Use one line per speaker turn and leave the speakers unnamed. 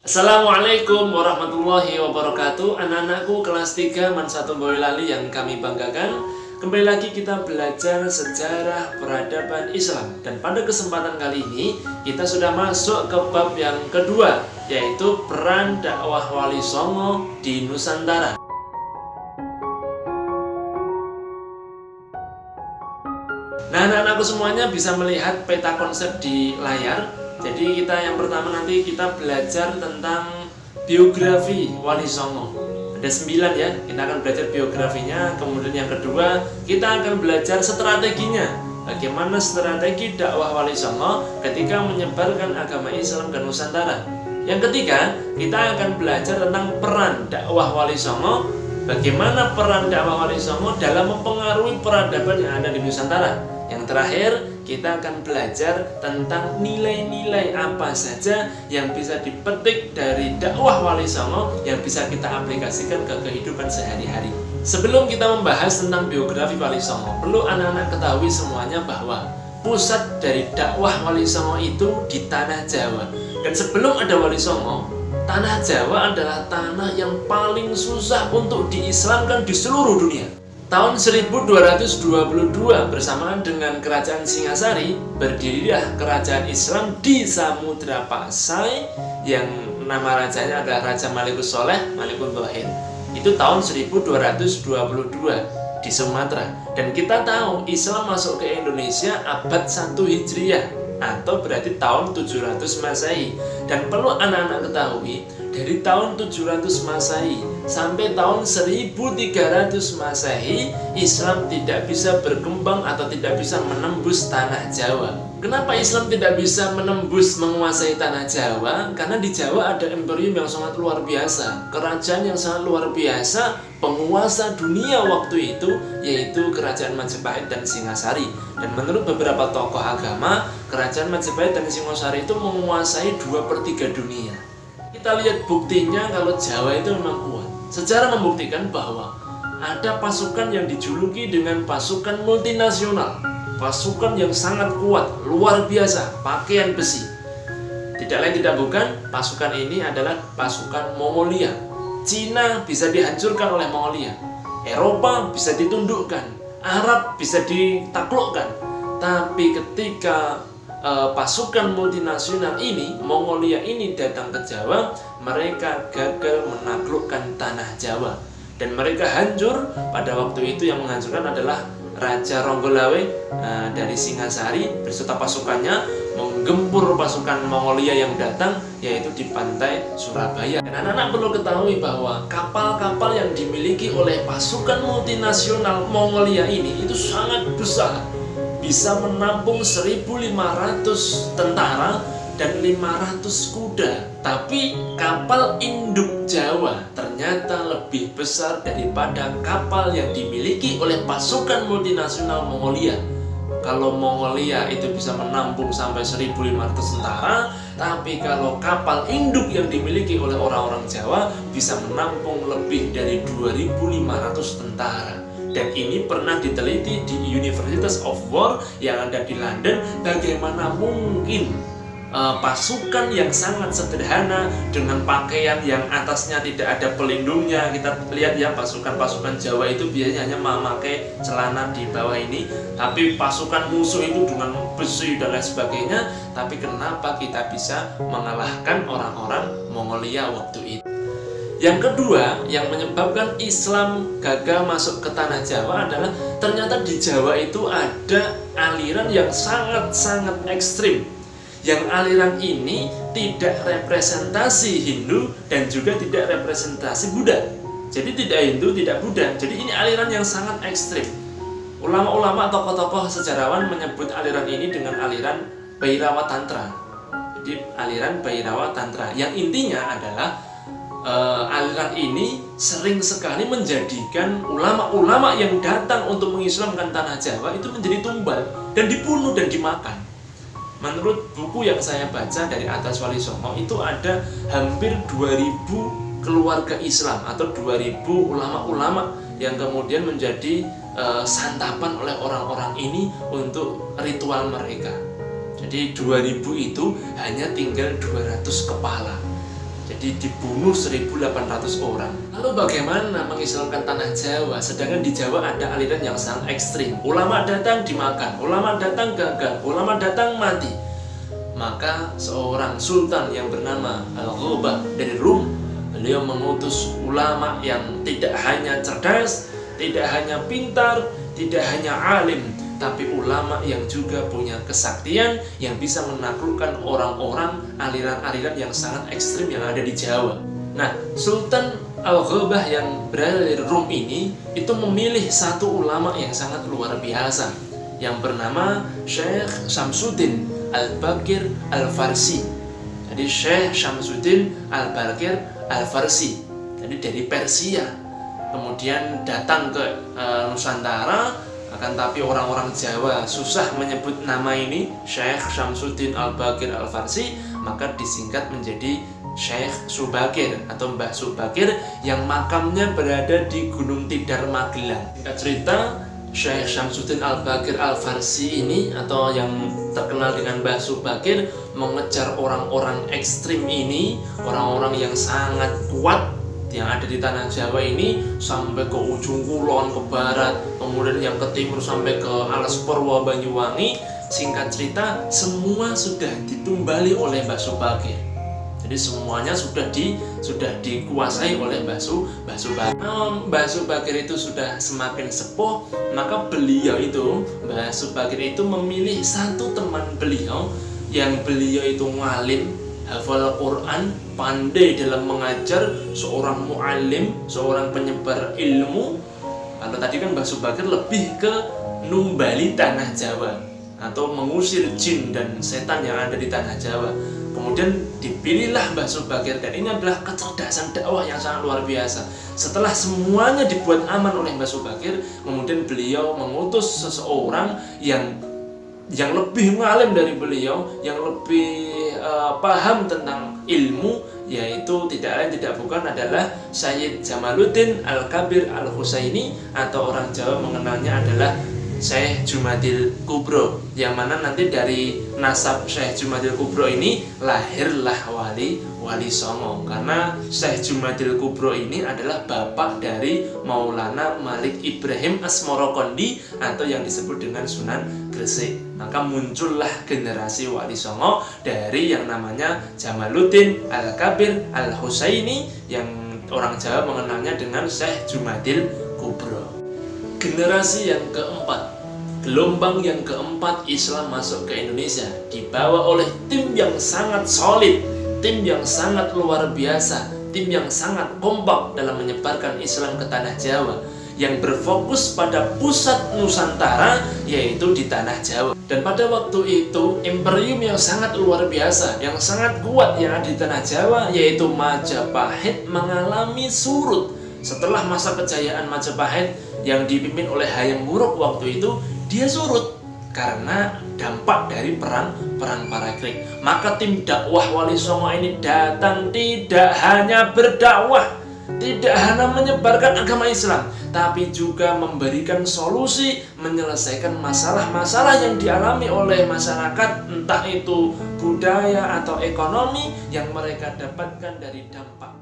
Assalamualaikum warahmatullahi wabarakatuh. Anak-anakku kelas 3 Mansatun Boyolali yang kami banggakan. Kembali lagi kita belajar sejarah peradaban Islam. Dan pada kesempatan kali ini kita sudah masuk ke bab yang kedua, yaitu peran dakwah Wali Songo di Nusantara. Nah, anak-anakku semuanya bisa melihat peta konsep di layar. Jadi kita yang pertama nanti kita belajar tentang biografi Wali Songo. Ada 9 ya, kita akan belajar biografinya. Kemudian yang kedua kita akan belajar strateginya. Bagaimana strategi dakwah Wali Songo ketika menyebarkan agama Islam ke Nusantara. Yang ketiga kita akan belajar tentang peran dakwah Wali Songo. Bagaimana peran dakwah Wali Songo dalam mempengaruhi peradaban yang ada di Nusantara. Yang terakhir, kita akan belajar tentang nilai-nilai apa saja yang bisa dipetik dari dakwah Wali Songo yang bisa kita aplikasikan ke kehidupan sehari-hari. Sebelum kita membahas tentang biografi Wali Songo, perlu anak-anak ketahui semuanya bahwa pusat dari dakwah Wali Songo itu di Tanah Jawa. Dan sebelum ada Wali Songo, Tanah Jawa adalah tanah yang paling susah untuk diislamkan di seluruh dunia. Tahun 1222 bersamaan dengan Kerajaan Singasari, berdirilah Kerajaan Islam di Samudra Pasai yang nama rajanya adalah Raja Malikus Soleh Malikun Thohir. Itu tahun 1222 di Sumatera. Dan kita tahu Islam masuk ke Indonesia abad 1 Hijriah atau berarti tahun 700 Masehi. Dan perlu anak-anak ketahui, dari tahun 700 Masehi sampai tahun 1300 Masehi, Islam tidak bisa berkembang atau tidak bisa menembus Tanah Jawa. Kenapa Islam tidak bisa menembus menguasai Tanah Jawa? Karena di Jawa ada imperium yang sangat luar biasa, kerajaan yang sangat luar biasa, penguasa dunia waktu itu, yaitu Kerajaan Majapahit dan Singasari. Dan menurut beberapa tokoh agama, Kerajaan Majapahit dan Singasari itu menguasai 2/3 dunia. Kita lihat buktinya kalau Jawa itu memang kuat. Sejarah membuktikan bahwa ada pasukan yang dijuluki dengan pasukan multinasional, pasukan yang sangat kuat, luar biasa, pakaian besi. Tidak lain tidak bukan, pasukan ini adalah pasukan Mongolia. Cina bisa dihancurkan oleh Mongolia, Eropa bisa ditundukkan, Arab bisa ditaklukkan. Tapi ketika pasukan multinasional ini, Mongolia ini datang ke Jawa, mereka gagal menaklukkan Tanah Jawa. Dan mereka hancur. Pada waktu itu yang menghancurkan adalah Raja Ronggolawe dari Singasari beserta pasukannya menggempur pasukan Mongolia yang datang, yaitu di pantai Surabaya. Dan anak-anak perlu ketahui bahwa kapal-kapal yang dimiliki oleh pasukan multinasional Mongolia ini itu sangat besar. Bisa menampung 1.500 tentara dan 500 kuda. Tapi kapal induk Jawa ternyata lebih besar daripada kapal yang dimiliki oleh pasukan multinasional Mongolia. Kalau Mongolia itu bisa menampung sampai 1.500 tentara, tapi kalau kapal induk yang dimiliki oleh orang-orang Jawa bisa menampung lebih dari 2.500 tentara. Dan ini pernah diteliti di University of War yang ada di London. Bagaimana mungkin pasukan yang sangat sederhana dengan pakaian yang atasnya tidak ada pelindungnya. Kita lihat ya, pasukan-pasukan Jawa itu biasanya hanya memakai celana di bawah ini. Tapi pasukan musuh itu dengan besi dan lain sebagainya. Tapi kenapa kita bisa mengalahkan orang-orang Mongolia waktu itu? Yang kedua, yang menyebabkan Islam gagal masuk ke Tanah Jawa adalah ternyata di Jawa itu ada aliran yang sangat-sangat ekstrim. Yang aliran ini tidak representasi Hindu dan juga tidak representasi Buddha. Jadi tidak Hindu, tidak Buddha. Jadi ini aliran yang sangat ekstrim. Ulama-ulama, tokoh-tokoh sejarawan menyebut aliran ini dengan aliran Bhairawa Tantra. Jadi aliran Bhairawa Tantra yang intinya adalah aliran ini sering sekali menjadikan ulama-ulama yang datang untuk mengislamkan Tanah Jawa itu menjadi tumbal dan dibunuh dan dimakan. Menurut buku yang saya baca dari Atas Wali Songo itu ada hampir 2000 keluarga Islam atau 2000 ulama-ulama yang kemudian menjadi santapan oleh orang-orang ini untuk ritual mereka. Jadi 2000 itu hanya tinggal 200 kepala. Jadi jadi dibunuh 1.800 orang. Lalu bagaimana mengislamkan tanah Jawa? Sedangkan di Jawa ada aliran yang sangat ekstrim. Ulama datang dimakan, ulama datang gagal, ulama datang mati. Maka seorang sultan yang bernama Al-Ghubah dari Rum, beliau mengutus ulama yang tidak hanya cerdas, tidak hanya pintar, tidak hanya alim, tapi ulama yang juga punya kesaktian yang bisa menaklukkan orang-orang aliran-aliran yang sangat ekstrim yang ada di Jawa. Nah, Sultan Al-Ghubah yang berada dari Rum ini itu memilih satu ulama yang sangat luar biasa yang bernama Syekh Syamsuddin Al-Baqir Al-Farsi. Jadi Syekh Syamsuddin Al-Baqir Al-Farsi, jadi dari Persia. Kemudian datang ke Nusantara, akan tapi orang-orang Jawa susah menyebut nama ini Syekh Syamsuddin Al-Baqir Al-Farsi, maka disingkat menjadi Syekh Subakir atau Mbah Subakir yang makamnya berada di Gunung Tidar, Magelang. Singkat cerita, Syekh Syamsuddin Al-Baqir Al-Farsi ini atau yang terkenal dengan Mbah Subakir mengejar orang-orang ekstrim ini, orang-orang yang sangat kuat yang ada di tanah Jawa ini sampai ke ujung kulon, ke barat, kemudian yang ke timur sampai ke Alas Purwo, Banyuwangi. Singkat cerita, semua sudah ditumbali oleh Mbah Subakir. Jadi semuanya sudah dikuasai oleh Mbah Subakir. Mbah Subakir itu sudah semakin sepuh, maka beliau itu, Mbah Subakir itu memilih satu teman beliau yang beliau itu ngalim, hafal Quran, pandai dalam mengajar, seorang mu'alim, seorang penyebar ilmu. Kalau tadi kan Mbah Subakir lebih ke numbali tanah Jawa atau mengusir jin dan setan yang ada di tanah Jawa. Kemudian dipilihlah Mbah Subakir, dan ini adalah kecerdasan dakwah yang sangat luar biasa. Setelah semuanya dibuat aman oleh Mbah Subakir, kemudian beliau mengutus seseorang yang lebih ngalim dari beliau, yang lebih paham tentang ilmu, yaitu tidak lain tidak bukan adalah Sayyid Jamaluddin Al-Kabir Al-Husaini, atau orang Jawa mengenalnya adalah Syekh Jumadil Kubro, yang mana nanti dari nasab Syekh Jumadil Kubro ini lahirlah Wali Songo, karena Syekh Jumadil Kubro ini adalah bapak dari Maulana Malik Ibrahim Asmorokondi atau yang disebut dengan Sunan Gresik. Maka muncullah generasi Wali Songo dari yang namanya Jamaluddin Al-Kabir Al-Husaini, yang orang Jawa mengenalnya dengan Syekh Jumadil Kubro. Generasi yang keempat, gelombang yang keempat Islam masuk ke Indonesia dibawa oleh tim yang sangat solid, tim yang sangat luar biasa, tim yang sangat kompak dalam menyebarkan Islam ke tanah Jawa, yang berfokus pada pusat Nusantara, yaitu di tanah Jawa. Dan pada waktu itu imperium yang sangat luar biasa, yang sangat kuat yang ada di tanah Jawa, yaitu Majapahit, mengalami surut. Setelah masa kejayaan Majapahit yang dipimpin oleh Hayam Wuruk waktu itu, dia surut karena dampak dari perang Parakrik. Maka tim dakwah Wali Songo ini datang tidak hanya berdakwah, tidak hanya menyebarkan agama Islam, tapi juga memberikan solusi, menyelesaikan masalah-masalah yang dialami oleh masyarakat, entah itu budaya atau ekonomi yang mereka dapatkan dari dampak